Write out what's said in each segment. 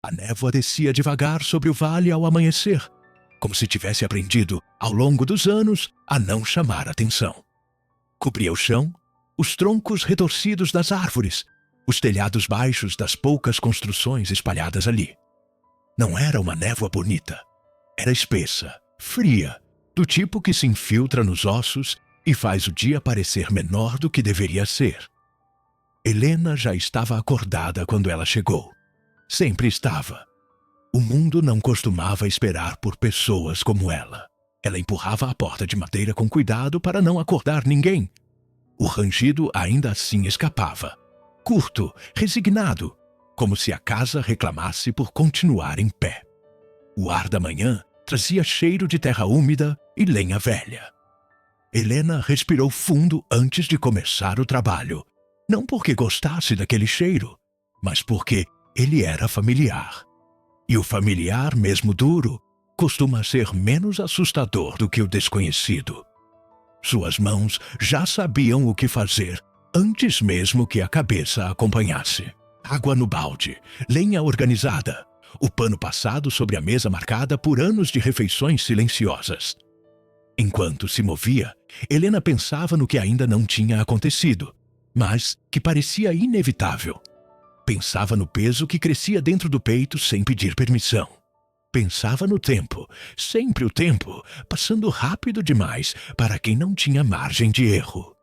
A névoa descia devagar sobre o vale ao amanhecer, como se tivesse aprendido, ao longo dos anos, a não chamar atenção. Cobria o chão, os troncos retorcidos das árvores, os telhados baixos das poucas construções espalhadas ali. Não era uma névoa bonita. Era espessa, fria, do tipo que se infiltra nos ossos e faz o dia parecer menor do que deveria ser. Helena já estava acordada quando ela chegou. Sempre estava. O mundo não costumava esperar por pessoas como ela. Ela empurrava a porta de madeira com cuidado para não acordar ninguém. O rangido ainda assim escapava. Curto, resignado, como se a casa reclamasse por continuar em pé. O ar da manhã trazia cheiro de terra úmida e lenha velha. Helena respirou fundo antes de começar o trabalho. Não porque gostasse daquele cheiro, mas porque ele era familiar. E o familiar, mesmo duro, costuma ser menos assustador do que o desconhecido. Suas mãos já sabiam o que fazer antes mesmo que a cabeça a acompanhasse. Água no balde, lenha organizada, o pano passado sobre a mesa marcada por anos de refeições silenciosas. Enquanto se movia, Helena pensava no que ainda não tinha acontecido, mas que parecia inevitável. Pensava no peso que crescia dentro do peito sem pedir permissão. Pensava no tempo, sempre o tempo, passando rápido demais para quem não tinha margem de erro.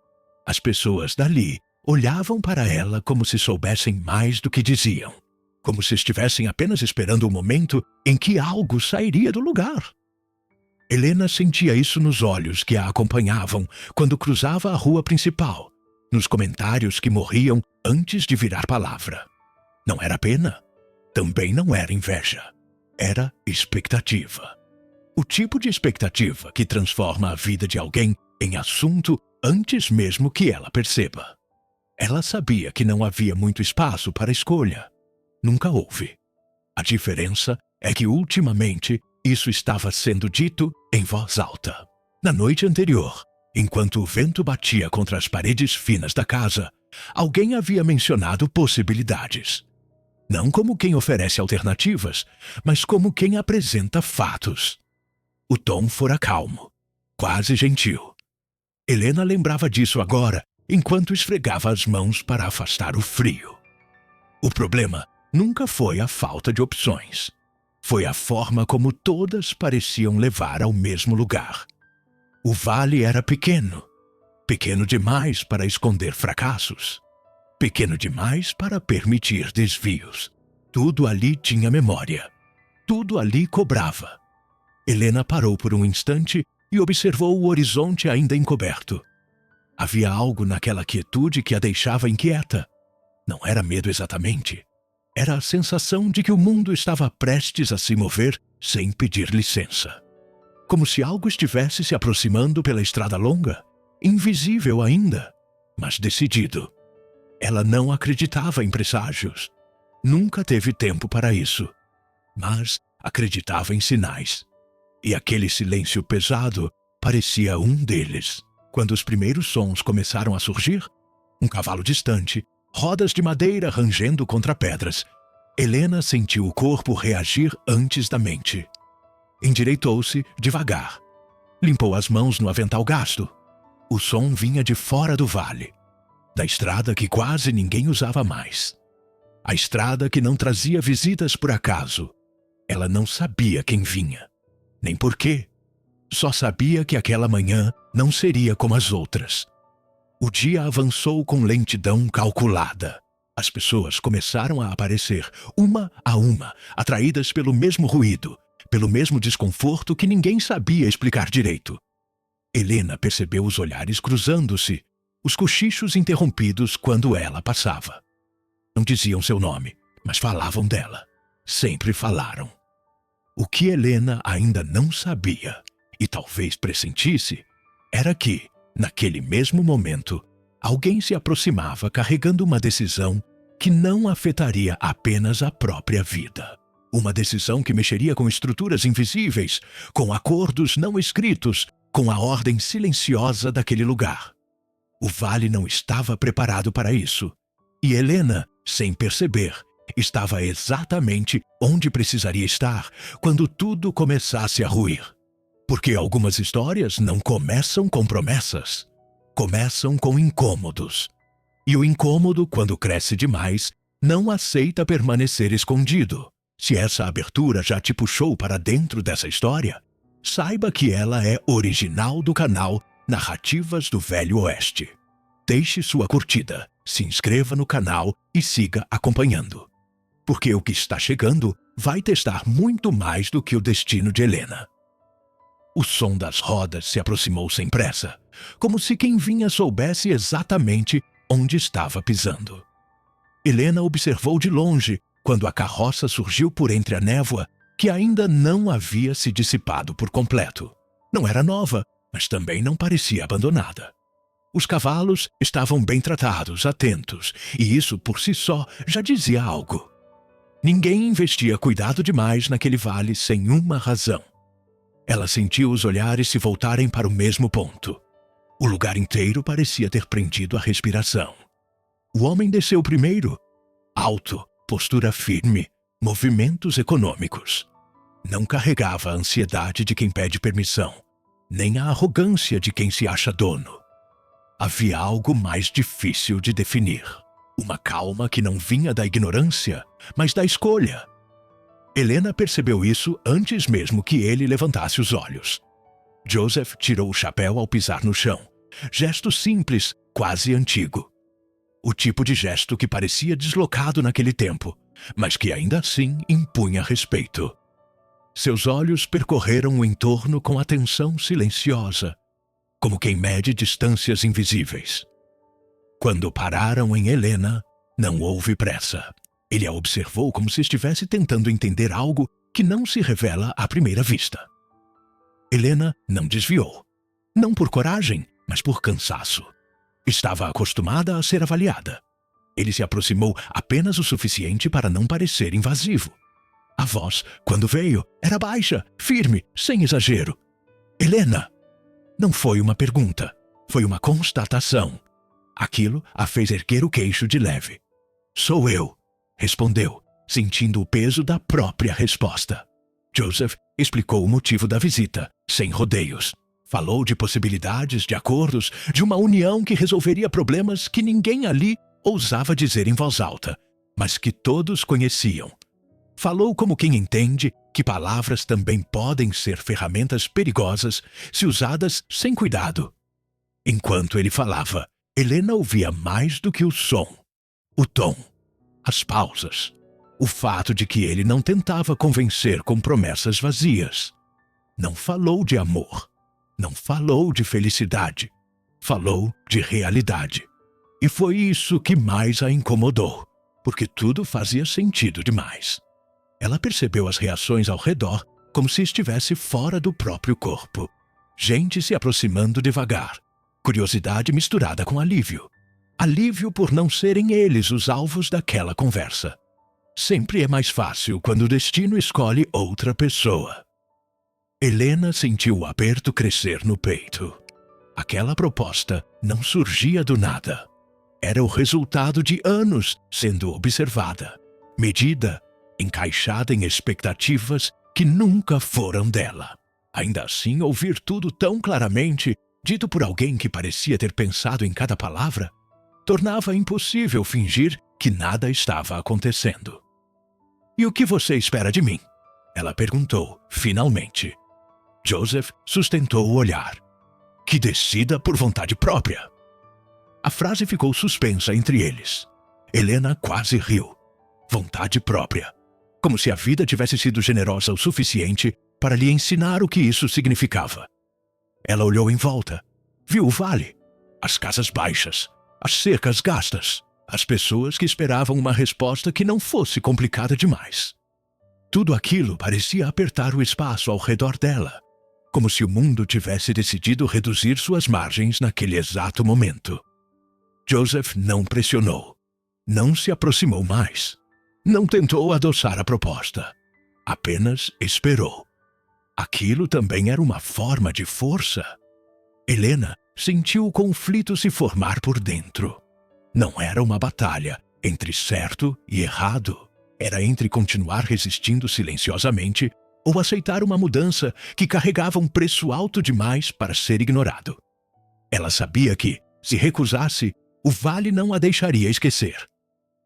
As pessoas dali olhavam para ela como se soubessem mais do que diziam, como se estivessem apenas esperando o momento em que algo sairia do lugar. Helena sentia isso nos olhos que a acompanhavam quando cruzava a rua principal, nos comentários que morriam antes de virar palavra. Não era pena, também não era inveja. Era expectativa. O tipo de expectativa que transforma a vida de alguém em assunto antes mesmo que ela perceba. Ela sabia que não havia muito espaço para escolha. Nunca houve. A diferença é que ultimamente isso estava sendo dito em voz alta. Na noite anterior, enquanto o vento batia contra as paredes finas da casa, alguém havia mencionado possibilidades. Não como quem oferece alternativas, mas como quem apresenta fatos. O tom fora calmo, quase gentil. Helena lembrava disso agora, enquanto esfregava as mãos para afastar o frio. O problema nunca foi a falta de opções. Foi a forma como todas pareciam levar ao mesmo lugar. O vale era pequeno. Pequeno demais para esconder fracassos. Pequeno demais para permitir desvios. Tudo ali tinha memória. Tudo ali cobrava. Helena parou por um instante e observou o horizonte ainda encoberto. Havia algo naquela quietude que a deixava inquieta. Não era medo exatamente. Era a sensação de que o mundo estava prestes a se mover sem pedir licença. Como se algo estivesse se aproximando pela estrada longa, invisível ainda, mas decidido. Ela não acreditava em presságios. Nunca teve tempo para isso. Mas acreditava em sinais. E aquele silêncio pesado parecia um deles. Quando os primeiros sons começaram a surgir, um cavalo distante, rodas de madeira rangendo contra pedras, Helena sentiu o corpo reagir antes da mente. Endireitou-se devagar. Limpou as mãos no avental gasto. O som vinha de fora do vale, da estrada que quase ninguém usava mais. A estrada que não trazia visitas por acaso. Ela não sabia quem vinha, nem por quê. Só sabia que aquela manhã não seria como as outras. O dia avançou com lentidão calculada. As pessoas começaram a aparecer, uma a uma, atraídas pelo mesmo ruído, pelo mesmo desconforto que ninguém sabia explicar direito. Helena percebeu os olhares cruzando-se, os cochichos interrompidos quando ela passava. Não diziam seu nome, mas falavam dela. Sempre falaram. O que Helena ainda não sabia, e talvez pressentisse, era que, naquele mesmo momento, alguém se aproximava carregando uma decisão que não afetaria apenas a própria vida. Uma decisão que mexeria com estruturas invisíveis, com acordos não escritos, com a ordem silenciosa daquele lugar. O vale não estava preparado para isso. E Helena, sem perceber, estava exatamente onde precisaria estar quando tudo começasse a ruir. Porque algumas histórias não começam com promessas, começam com incômodos. E o incômodo, quando cresce demais, não aceita permanecer escondido. Se essa abertura já te puxou para dentro dessa história, saiba que ela é original do canal Narrativas do Velho Oeste. Deixe sua curtida, se inscreva no canal e siga acompanhando. Porque o que está chegando vai testar muito mais do que o destino de Helena. O som das rodas se aproximou sem pressa, como se quem vinha soubesse exatamente onde estava pisando. Helena observou de longe quando a carroça surgiu por entre a névoa que ainda não havia se dissipado por completo. Não era nova, mas também não parecia abandonada. Os cavalos estavam bem tratados, atentos, e isso por si só já dizia algo. Ninguém investia cuidado demais naquele vale sem uma razão. Ela sentiu os olhares se voltarem para o mesmo ponto. O lugar inteiro parecia ter prendido a respiração. O homem desceu primeiro. Alto, postura firme, movimentos econômicos. Não carregava a ansiedade de quem pede permissão, nem a arrogância de quem se acha dono. Havia algo mais difícil de definir. Uma calma que não vinha da ignorância, mas da escolha. Helena percebeu isso antes mesmo que ele levantasse os olhos. Joseph tirou o chapéu ao pisar no chão. Gesto simples, quase antigo. O tipo de gesto que parecia deslocado naquele tempo, mas que ainda assim impunha respeito. Seus olhos percorreram o entorno com atenção silenciosa, como quem mede distâncias invisíveis. Quando pararam em Helena, não houve pressa. Ele a observou como se estivesse tentando entender algo que não se revela à primeira vista. Helena não desviou. Não por coragem, mas por cansaço. Estava acostumada a ser avaliada. Ele se aproximou apenas o suficiente para não parecer invasivo. A voz, quando veio, era baixa, firme, sem exagero. Helena! Não foi uma pergunta, foi uma constatação. Aquilo a fez erguer o queixo de leve. Sou eu, respondeu, sentindo o peso da própria resposta. Joseph explicou o motivo da visita, sem rodeios. Falou de possibilidades, de acordos, de uma união que resolveria problemas que ninguém ali ousava dizer em voz alta, mas que todos conheciam. Falou como quem entende que palavras também podem ser ferramentas perigosas se usadas sem cuidado. Enquanto ele falava, Helena ouvia mais do que o som, o tom, as pausas, o fato de que ele não tentava convencer com promessas vazias. Não falou de amor, não falou de felicidade, falou de realidade. E foi isso que mais a incomodou, porque tudo fazia sentido demais. Ela percebeu as reações ao redor como se estivesse fora do próprio corpo. Gente se aproximando devagar, curiosidade misturada com alívio. Alívio por não serem eles os alvos daquela conversa. Sempre é mais fácil quando o destino escolhe outra pessoa. Helena sentiu o aperto crescer no peito. Aquela proposta não surgia do nada. Era o resultado de anos sendo observada, medida, encaixada em expectativas que nunca foram dela. Ainda assim, ouvir tudo tão claramente, dito por alguém que parecia ter pensado em cada palavra, tornava impossível fingir que nada estava acontecendo. E o que você espera de mim? Ela perguntou, finalmente. Joseph sustentou o olhar. Que decida por vontade própria. A frase ficou suspensa entre eles. Helena quase riu. Vontade própria. Como se a vida tivesse sido generosa o suficiente para lhe ensinar o que isso significava. Ela olhou em volta. Viu o vale, as casas baixas, as cercas gastas, as pessoas que esperavam uma resposta que não fosse complicada demais. Tudo aquilo parecia apertar o espaço ao redor dela, como se o mundo tivesse decidido reduzir suas margens naquele exato momento. Joseph não pressionou, não se aproximou mais, não tentou adoçar a proposta, apenas esperou. Aquilo também era uma forma de força. Helena sentiu o conflito se formar por dentro. Não era uma batalha entre certo e errado. Era entre continuar resistindo silenciosamente ou aceitar uma mudança que carregava um preço alto demais para ser ignorado. Ela sabia que, se recusasse, o vale não a deixaria esquecer.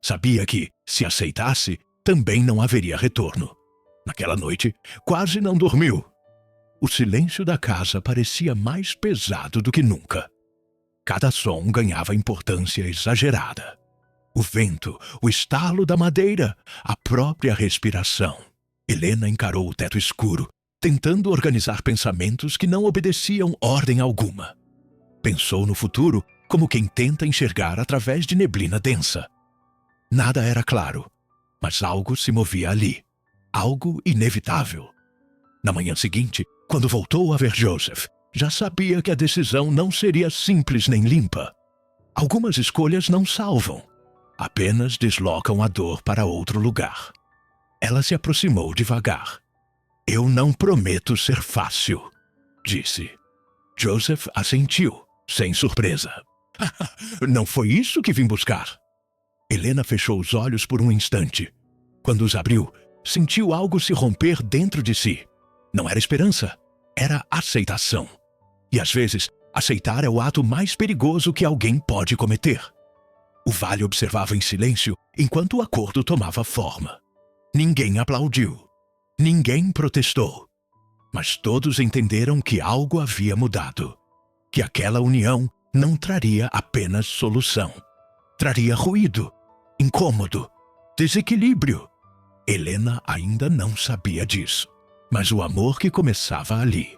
Sabia que, se aceitasse, também não haveria retorno. Naquela noite, quase não dormiu. O silêncio da casa parecia mais pesado do que nunca. Cada som ganhava importância exagerada. O vento, o estalo da madeira, a própria respiração. Helena encarou o teto escuro, tentando organizar pensamentos que não obedeciam ordem alguma. Pensou no futuro como quem tenta enxergar através de neblina densa. Nada era claro, mas algo se movia ali. Algo inevitável. Na manhã seguinte, quando voltou a ver Joseph, já sabia que a decisão não seria simples nem limpa. Algumas escolhas não salvam, apenas deslocam a dor para outro lugar. Ela se aproximou devagar. "Eu não prometo ser fácil", disse. Joseph assentiu, sem surpresa. "Não foi isso que vim buscar." Helena fechou os olhos por um instante. Quando os abriu, sentiu algo se romper dentro de si. Não era esperança, era aceitação. E às vezes, aceitar é o ato mais perigoso que alguém pode cometer. O vale observava em silêncio enquanto o acordo tomava forma. Ninguém aplaudiu. Ninguém protestou. Mas todos entenderam que algo havia mudado. Que aquela união não traria apenas solução. Traria ruído, incômodo, desequilíbrio. Helena ainda não sabia disso. Mas o amor que começava ali,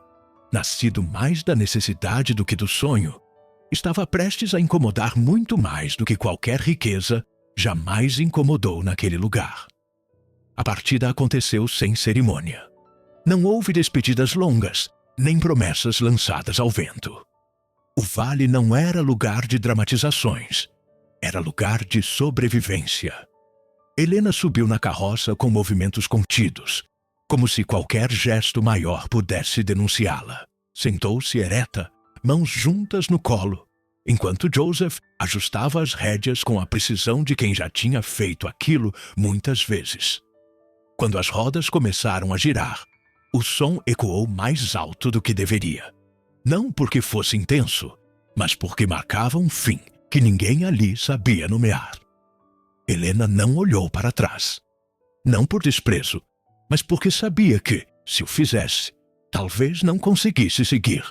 nascido mais da necessidade do que do sonho, estava prestes a incomodar muito mais do que qualquer riqueza jamais incomodou naquele lugar. A partida aconteceu sem cerimônia. Não houve despedidas longas, nem promessas lançadas ao vento. O vale não era lugar de dramatizações. Era lugar de sobrevivência. Helena subiu na carroça com movimentos contidos, como se qualquer gesto maior pudesse denunciá-la. Sentou-se ereta, mãos juntas no colo, enquanto Joseph ajustava as rédeas com a precisão de quem já tinha feito aquilo muitas vezes. Quando as rodas começaram a girar, o som ecoou mais alto do que deveria. Não porque fosse intenso, mas porque marcava um fim que ninguém ali sabia nomear. Helena não olhou para trás. Não por desprezo, mas porque sabia que, se o fizesse, talvez não conseguisse seguir.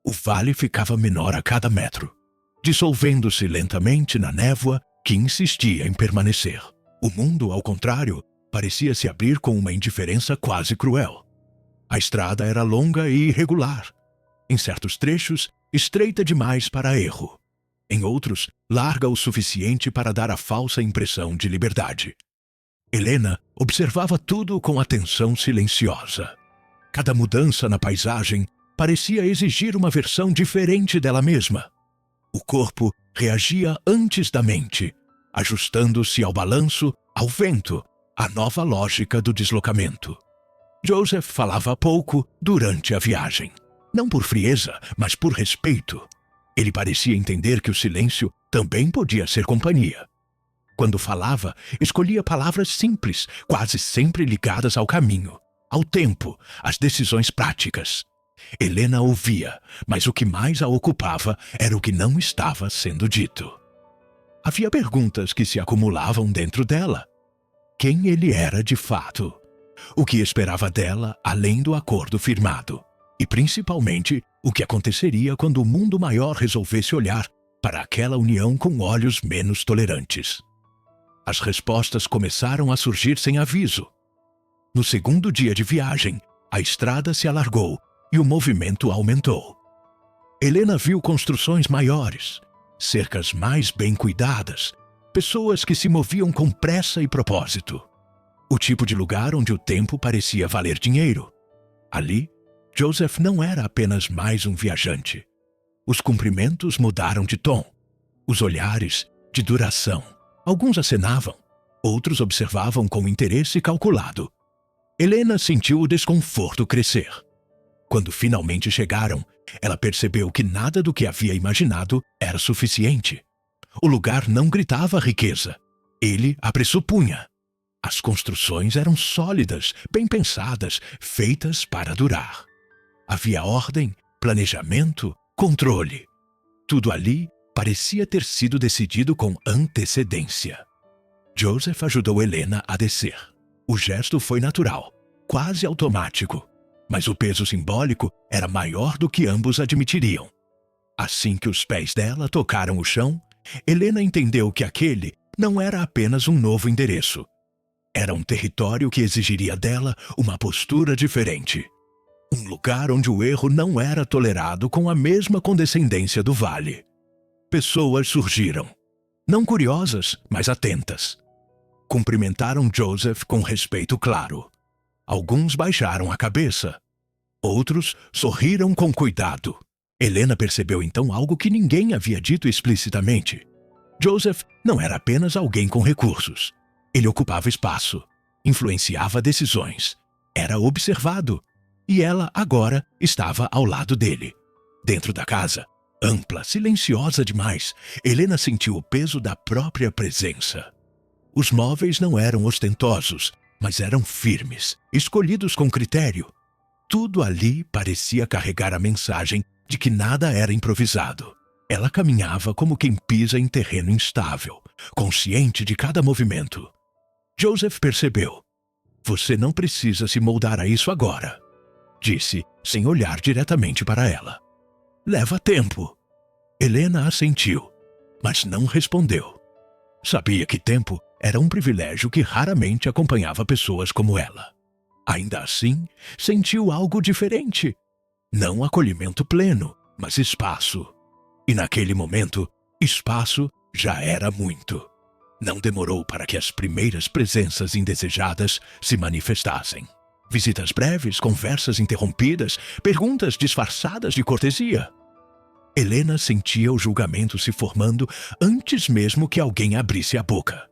O vale ficava menor a cada metro, dissolvendo-se lentamente na névoa que insistia em permanecer. O mundo, ao contrário, parecia se abrir com uma indiferença quase cruel. A estrada era longa e irregular. Em certos trechos, estreita demais para erro. Em outros, larga o suficiente para dar a falsa impressão de liberdade. Helena observava tudo com atenção silenciosa. Cada mudança na paisagem parecia exigir uma versão diferente dela mesma. O corpo reagia antes da mente, ajustando-se ao balanço, ao vento, à nova lógica do deslocamento. Joseph falava pouco durante a viagem. Não por frieza, mas por respeito. Ele parecia entender que o silêncio também podia ser companhia. Quando falava, escolhia palavras simples, quase sempre ligadas ao caminho, ao tempo, às decisões práticas. Helena ouvia, mas o que mais a ocupava era o que não estava sendo dito. Havia perguntas que se acumulavam dentro dela. Quem ele era de fato? O que esperava dela além do acordo firmado? E principalmente, o que aconteceria quando o mundo maior resolvesse olhar para aquela união com olhos menos tolerantes? As respostas começaram a surgir sem aviso. No segundo dia de viagem, a estrada se alargou e o movimento aumentou. Helena viu construções maiores, cercas mais bem cuidadas, pessoas que se moviam com pressa e propósito. O tipo de lugar onde o tempo parecia valer dinheiro. Ali, Joseph não era apenas mais um viajante. Os cumprimentos mudaram de tom, os olhares de duração. Alguns acenavam, outros observavam com interesse calculado. Helena sentiu o desconforto crescer. Quando finalmente chegaram, ela percebeu que nada do que havia imaginado era suficiente. O lugar não gritava riqueza. Ele a pressupunha. As construções eram sólidas, bem pensadas, feitas para durar. Havia ordem, planejamento, controle. Tudo ali parecia ter sido decidido com antecedência. Joseph ajudou Helena a descer. O gesto foi natural, quase automático, mas o peso simbólico era maior do que ambos admitiriam. Assim que os pés dela tocaram o chão, Helena entendeu que aquele não era apenas um novo endereço. Era um território que exigiria dela uma postura diferente. Um lugar onde o erro não era tolerado com a mesma condescendência do vale. Pessoas surgiram. Não curiosas, mas atentas. Cumprimentaram Joseph com respeito claro. Alguns baixaram a cabeça. Outros sorriram com cuidado. Helena percebeu então algo que ninguém havia dito explicitamente. Joseph não era apenas alguém com recursos. Ele ocupava espaço, influenciava decisões, era observado, e ela agora estava ao lado dele. Dentro da casa, ampla, silenciosa demais, Helena sentiu o peso da própria presença. Os móveis não eram ostentosos, mas eram firmes, escolhidos com critério. Tudo ali parecia carregar a mensagem de que nada era improvisado. Ela caminhava como quem pisa em terreno instável, consciente de cada movimento. Joseph percebeu. Você não precisa se moldar a isso agora, disse, sem olhar diretamente para ela. Leva tempo. Helena assentiu, mas não respondeu. Sabia que tempo era um privilégio que raramente acompanhava pessoas como ela. Ainda assim, sentiu algo diferente. Não acolhimento pleno, mas espaço. E naquele momento, espaço já era muito. Não demorou para que as primeiras presenças indesejadas se manifestassem. Visitas breves, conversas interrompidas, perguntas disfarçadas de cortesia. Helena sentia o julgamento se formando antes mesmo que alguém abrisse a boca.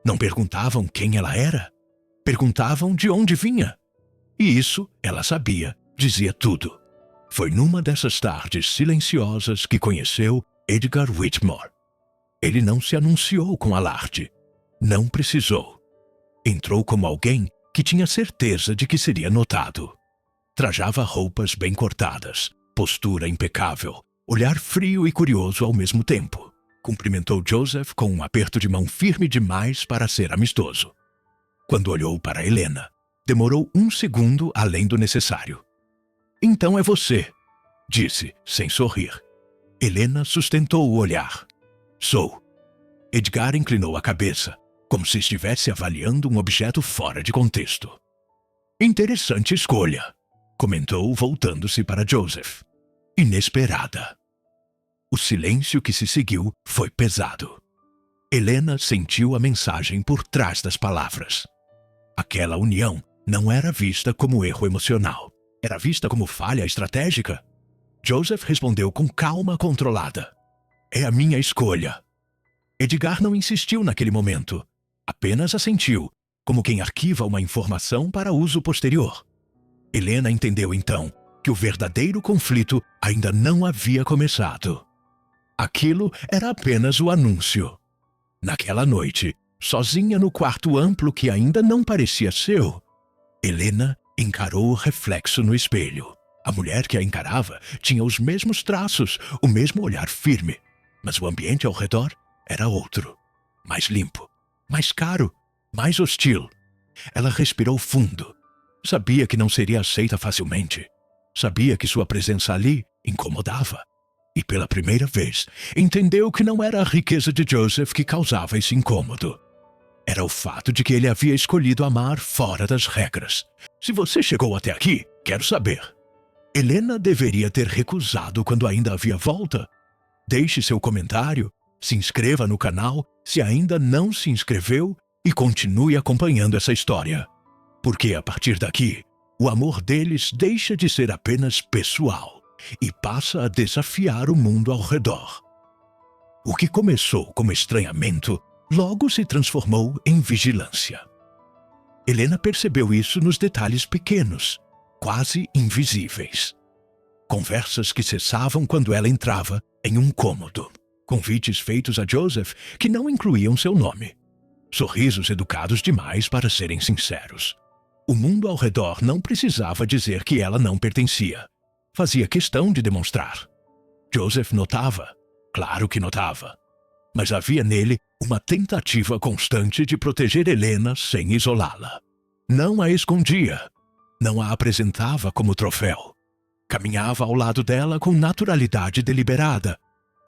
Não perguntavam quem ela era. Perguntavam de onde vinha. E isso, ela sabia, dizia tudo. Foi numa dessas tardes silenciosas que conheceu Edgar Whitmore. Ele não se anunciou com alarde. Não precisou. Entrou como alguém que tinha certeza de que seria notado. Trajava roupas bem cortadas, postura impecável, olhar frio e curioso ao mesmo tempo. Cumprimentou Joseph com um aperto de mão firme demais para ser amistoso. Quando olhou para Helena, demorou 1 segundo além do necessário. Então é você, disse, sem sorrir. Helena sustentou o olhar. Sou. Edgar inclinou a cabeça, como se estivesse avaliando um objeto fora de contexto. Interessante escolha, comentou, voltando-se para Joseph. Inesperada. O silêncio que se seguiu foi pesado. Helena sentiu a mensagem por trás das palavras. Aquela união não era vista como erro emocional. Era vista como falha estratégica. Joseph respondeu com calma controlada. É a minha escolha. Edgar não insistiu naquele momento. Apenas assentiu, como quem arquiva uma informação para uso posterior. Helena entendeu então que o verdadeiro conflito ainda não havia começado. Aquilo era apenas o anúncio. Naquela noite, sozinha no quarto amplo que ainda não parecia seu, Helena encarou o reflexo no espelho. A mulher que a encarava tinha os mesmos traços, o mesmo olhar firme, mas o ambiente ao redor era outro. Mais limpo, mais caro, mais hostil. Ela respirou fundo. Sabia que não seria aceita facilmente. Sabia que sua presença ali incomodava. E pela primeira vez, entendeu que não era a riqueza de Joseph que causava esse incômodo. Era o fato de que ele havia escolhido amar fora das regras. Se você chegou até aqui, quero saber. Helena deveria ter recusado quando ainda havia volta. Deixe seu comentário, se inscreva no canal se ainda não se inscreveu e continue acompanhando essa história. Porque a partir daqui, o amor deles deixa de ser apenas pessoal e passa a desafiar o mundo ao redor. O que começou como estranhamento logo se transformou em vigilância. Helena percebeu isso nos detalhes pequenos, quase invisíveis. Conversas que cessavam quando ela entrava em um cômodo. Convites feitos a Joseph que não incluíam seu nome. sorrisos educados demais para serem sinceros. O mundo ao redor não precisava dizer que ela não pertencia. Fazia questão de demonstrar. Joseph notava, claro que notava. Mas havia nele uma tentativa constante de proteger Helena sem isolá-la. Não a escondia. Não a apresentava como troféu. Caminhava ao lado dela com naturalidade deliberada,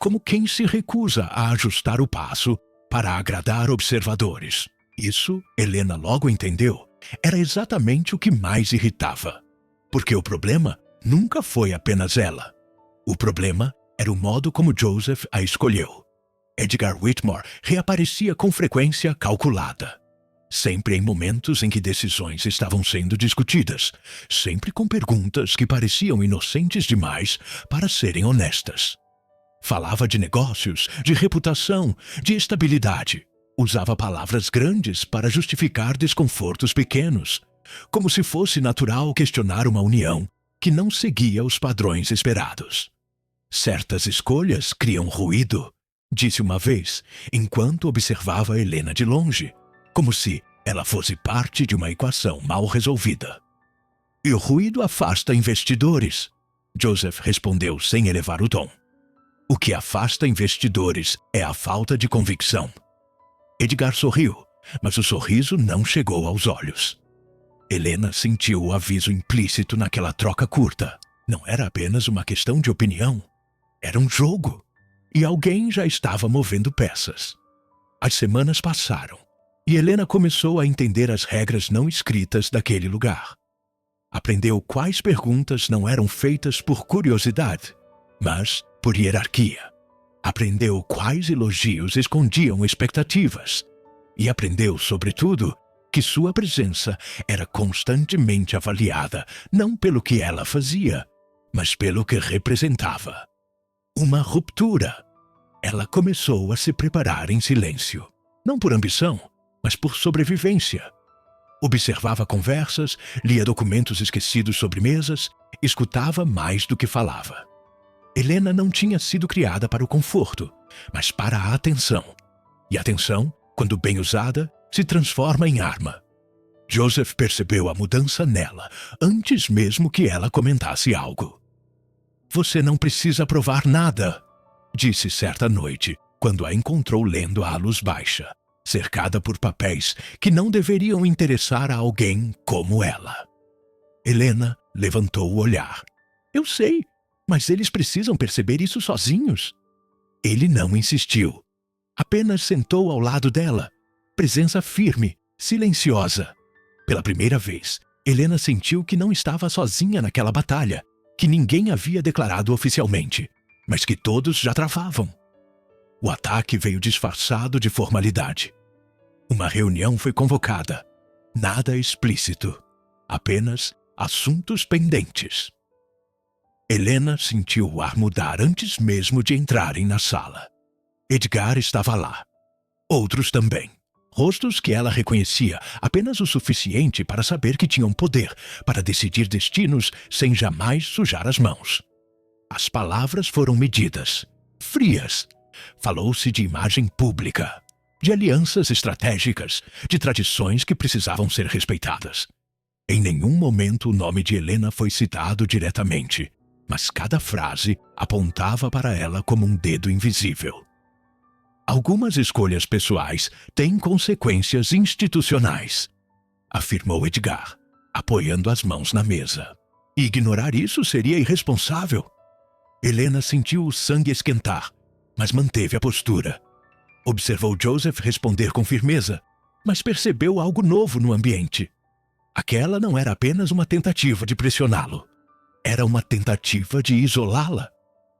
como quem se recusa a ajustar o passo para agradar observadores. Isso, Helena logo entendeu, era exatamente o que mais irritava. Porque o problema nunca foi apenas ela. O problema era o modo como Joseph a escolheu. Edgar Whitmore reaparecia com frequência calculada. Sempre em momentos em que decisões estavam sendo discutidas, sempre com perguntas que pareciam inocentes demais para serem honestas. Falava de negócios, de reputação, de estabilidade. Usava palavras grandes para justificar desconfortos pequenos, como se fosse natural questionar uma união que não seguia os padrões esperados. Certas escolhas criam ruído, disse uma vez, enquanto observava Helena de longe, como se ela fosse parte de uma equação mal resolvida. E o ruído afasta investidores, Joseph respondeu sem elevar o tom. O que afasta investidores é a falta de convicção. Edgar sorriu, mas o sorriso não chegou aos olhos. Helena sentiu o aviso implícito naquela troca curta. Não era apenas uma questão de opinião. Era um jogo. E alguém já estava movendo peças. As semanas passaram, e Helena começou a entender as regras não escritas daquele lugar. Aprendeu quais perguntas não eram feitas por curiosidade, mas por hierarquia. Aprendeu quais elogios escondiam expectativas. E aprendeu, sobretudo, que sua presença era constantemente avaliada não pelo que ela fazia, mas pelo que representava. Uma ruptura. Ela começou a se preparar em silêncio. Não por ambição, mas por sobrevivência. Observava conversas, lia documentos esquecidos sobre mesas, escutava mais do que falava. Helena não tinha sido criada para o conforto, mas para a atenção. E a atenção, quando bem usada, se transforma em arma. Joseph percebeu a mudança nela, antes mesmo que ela comentasse algo. Você não precisa provar nada, disse certa noite, quando a encontrou lendo à luz baixa, cercada por papéis que não deveriam interessar a alguém como ela. Helena levantou o olhar. Eu sei, mas eles precisam perceber isso sozinhos. Ele não insistiu. Apenas sentou ao lado dela, presença firme, silenciosa. Pela primeira vez, Helena sentiu que não estava sozinha naquela batalha, que ninguém havia declarado oficialmente, mas que todos já travavam. O ataque veio disfarçado de formalidade. Uma reunião foi convocada. Nada explícito. Apenas assuntos pendentes. Helena sentiu o ar mudar antes mesmo de entrarem na sala. Edgar estava lá. Outros também. Rostos que ela reconhecia apenas o suficiente para saber que tinham poder para decidir destinos sem jamais sujar as mãos. As palavras foram medidas, frias. Falou-se de imagem pública, de alianças estratégicas, de tradições que precisavam ser respeitadas. Em nenhum momento o nome de Helena foi citado diretamente, mas cada frase apontava para ela como um dedo invisível. Algumas escolhas pessoais têm consequências institucionais, afirmou Edgar, apoiando as mãos na mesa. E ignorar isso seria irresponsável. Helena sentiu o sangue esquentar, mas manteve a postura. Observou Joseph responder com firmeza, mas percebeu algo novo no ambiente. Aquela não era apenas uma tentativa de pressioná-lo. Era uma tentativa de isolá-la,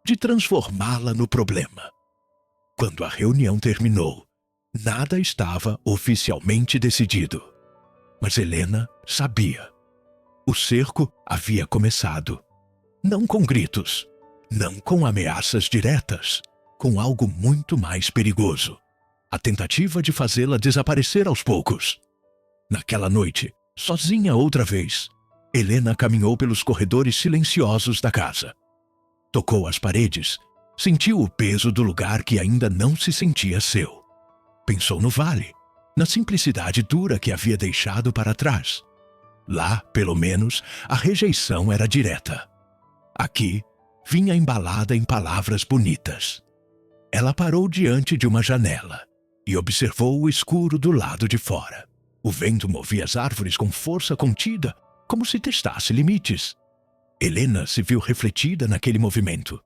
de transformá-la no problema. Quando a reunião terminou, nada estava oficialmente decidido. Mas Helena sabia. O cerco havia começado. Não com gritos, não com ameaças diretas, com algo muito mais perigoso. A tentativa de fazê-la desaparecer aos poucos. Naquela noite, sozinha outra vez, Helena caminhou pelos corredores silenciosos da casa. Tocou as paredes, sentiu o peso do lugar que ainda não se sentia seu. Pensou no vale, na simplicidade dura que havia deixado para trás. Lá, pelo menos, a rejeição era direta. Aqui, vinha embalada em palavras bonitas. Ela parou diante de uma janela e observou o escuro do lado de fora. O vento movia as árvores com força contida, como se testasse limites. Helena se viu refletida naquele movimento.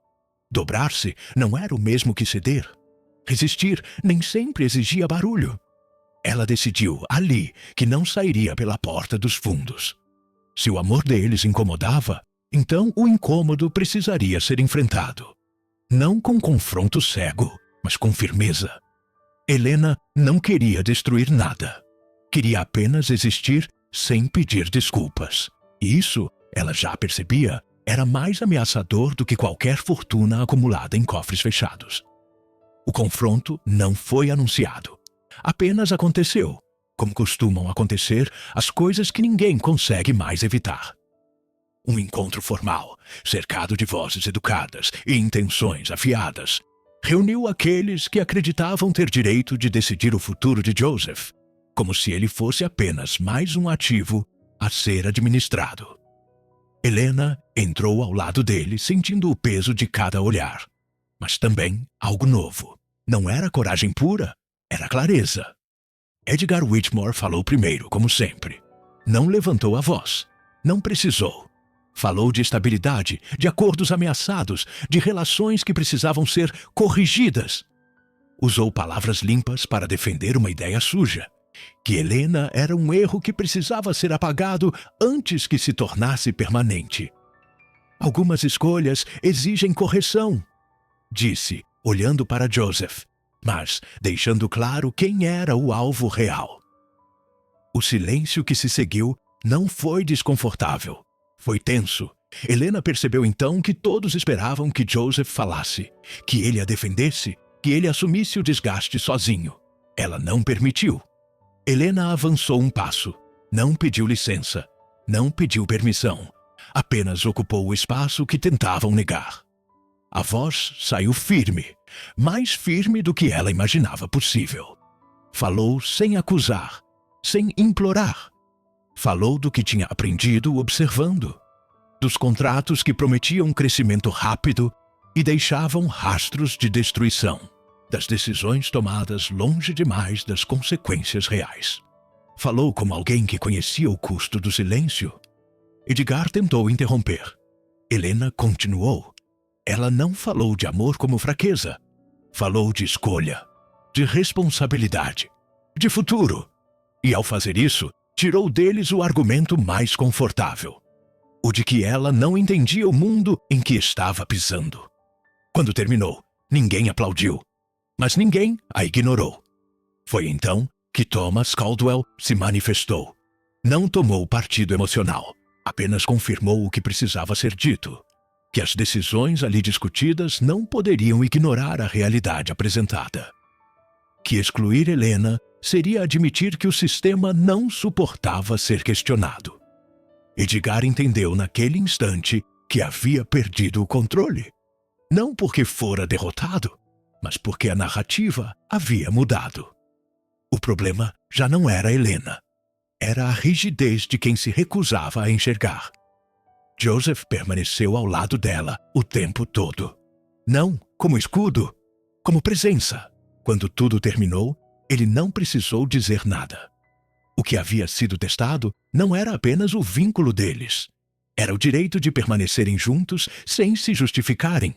Dobrar-se não era o mesmo que ceder. Resistir nem sempre exigia barulho. Ela decidiu, ali, que não sairia pela porta dos fundos. Se o amor deles incomodava, então o incômodo precisaria ser enfrentado. Não com confronto cego, mas com firmeza. Helena não queria destruir nada. Queria apenas existir sem pedir desculpas. E isso, ela já percebia, era mais ameaçador do que qualquer fortuna acumulada em cofres fechados. O confronto não foi anunciado. Apenas aconteceu, como costumam acontecer as coisas que ninguém consegue mais evitar. Um encontro formal, cercado de vozes educadas e intenções afiadas, reuniu aqueles que acreditavam ter direito de decidir o futuro de Joseph, como se ele fosse apenas mais um ativo a ser administrado. Helena entrou ao lado dele, sentindo o peso de cada olhar. Mas também algo novo. Não era coragem pura, era clareza. Edgar Whitmore falou primeiro, como sempre. Não levantou a voz. Não precisou. Falou de estabilidade, de acordos ameaçados, de relações que precisavam ser corrigidas. Usou palavras limpas para defender uma ideia suja. Que Helena era um erro que precisava ser apagado antes que se tornasse permanente. Algumas escolhas exigem correção, disse, olhando para Joseph, mas deixando claro quem era o alvo real. O silêncio que se seguiu não foi desconfortável. Foi tenso. Helena percebeu então que todos esperavam que Joseph falasse, que ele a defendesse, que ele assumisse o desgaste sozinho. Ela não permitiu. Helena avançou um passo. Não pediu licença. Não pediu permissão. Apenas ocupou o espaço que tentavam negar. A voz saiu firme, mais firme do que ela imaginava possível. Falou sem acusar, sem implorar. Falou do que tinha aprendido observando, dos contratos que prometiam um crescimento rápido e deixavam rastros de destruição, das decisões tomadas longe demais das consequências reais. Falou como alguém que conhecia o custo do silêncio. Edgar tentou interromper. Helena continuou. Ela não falou de amor como fraqueza. Falou de escolha, de responsabilidade, de futuro. E ao fazer isso, tirou deles o argumento mais confortável. O de que ela não entendia o mundo em que estava pisando. Quando terminou, ninguém aplaudiu. Mas ninguém a ignorou. Foi então que Thomas Caldwell se manifestou. Não tomou partido emocional. Apenas confirmou o que precisava ser dito. Que as decisões ali discutidas não poderiam ignorar a realidade apresentada. Que excluir Helena seria admitir que o sistema não suportava ser questionado. Edgar entendeu naquele instante que havia perdido o controle. Não porque fora derrotado, mas porque a narrativa havia mudado. O problema já não era Helena. Era a rigidez de quem se recusava a enxergar. Joseph permaneceu ao lado dela o tempo todo. Não como escudo, como presença. Quando tudo terminou, ele não precisou dizer nada. O que havia sido testado não era apenas o vínculo deles. Era o direito de permanecerem juntos sem se justificarem.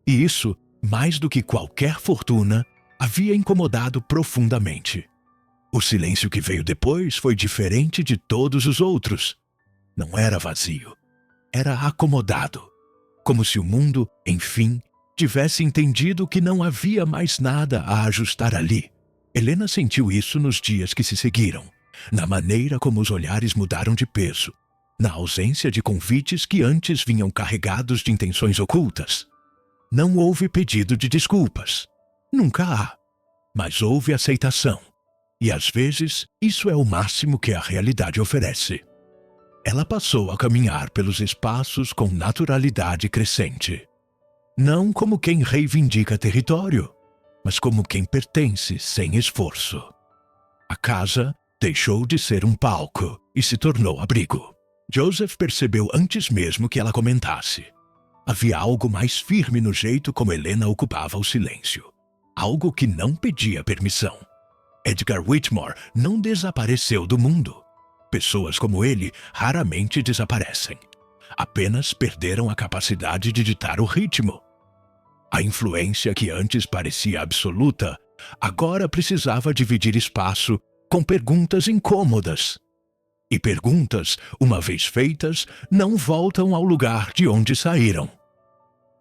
E isso, mais do que qualquer fortuna, havia incomodado profundamente. O silêncio que veio depois foi diferente de todos os outros. Não era vazio. Era acomodado. Como se o mundo, enfim, tivesse entendido que não havia mais nada a ajustar ali. Helena sentiu isso nos dias que se seguiram, na maneira como os olhares mudaram de peso, na ausência de convites que antes vinham carregados de intenções ocultas. Não houve pedido de desculpas. Nunca há. Mas houve aceitação. E às vezes, isso é o máximo que a realidade oferece. Ela passou a caminhar pelos espaços com naturalidade crescente. Não como quem reivindica território, mas como quem pertence sem esforço. A casa deixou de ser um palco e se tornou abrigo. Joseph percebeu antes mesmo que ela comentasse. Havia algo mais firme no jeito como Helena ocupava o silêncio. Algo que não pedia permissão. Edgar Whitmore não desapareceu do mundo. Pessoas como ele raramente desaparecem. Apenas perderam a capacidade de ditar o ritmo. A influência que antes parecia absoluta, agora precisava dividir espaço com perguntas incômodas. E perguntas, uma vez feitas, não voltam ao lugar de onde saíram.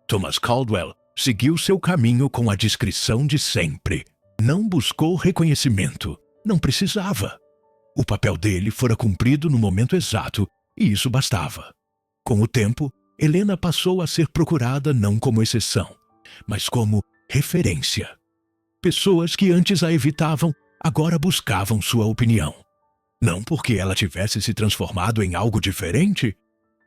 Thomas Caldwell seguiu seu caminho com a discrição de sempre. Não buscou reconhecimento, não precisava. O papel dele fora cumprido no momento exato, e isso bastava. Com o tempo, Helena passou a ser procurada não como exceção, mas como referência. Pessoas que antes a evitavam, agora buscavam sua opinião. Não porque ela tivesse se transformado em algo diferente,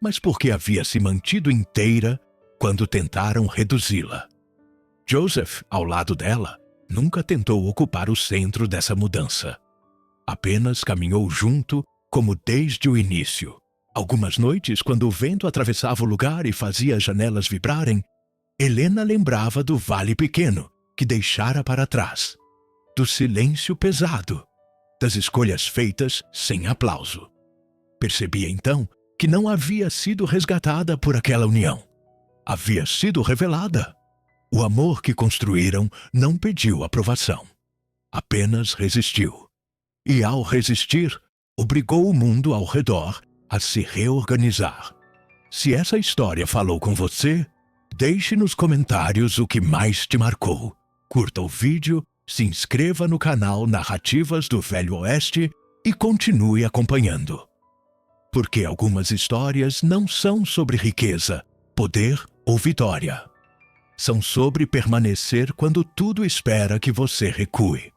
mas porque havia se mantido inteira quando tentaram reduzi-la. Joseph, ao lado dela, nunca tentou ocupar o centro dessa mudança. Apenas caminhou junto, como desde o início. Algumas noites, quando o vento atravessava o lugar e fazia as janelas vibrarem, Helena lembrava do vale pequeno que deixara para trás, do silêncio pesado, das escolhas feitas sem aplauso. Percebia então que não havia sido resgatada por aquela união. Havia sido revelada. O amor que construíram não pediu aprovação. Apenas resistiu. E ao resistir, obrigou o mundo ao redor a se reorganizar. Se essa história falou com você, deixe nos comentários o que mais te marcou. Curta o vídeo, se inscreva no canal Narrativas do Velho Oeste e continue acompanhando. Porque algumas histórias não são sobre riqueza, poder ou vitória. São sobre permanecer quando tudo espera que você recue.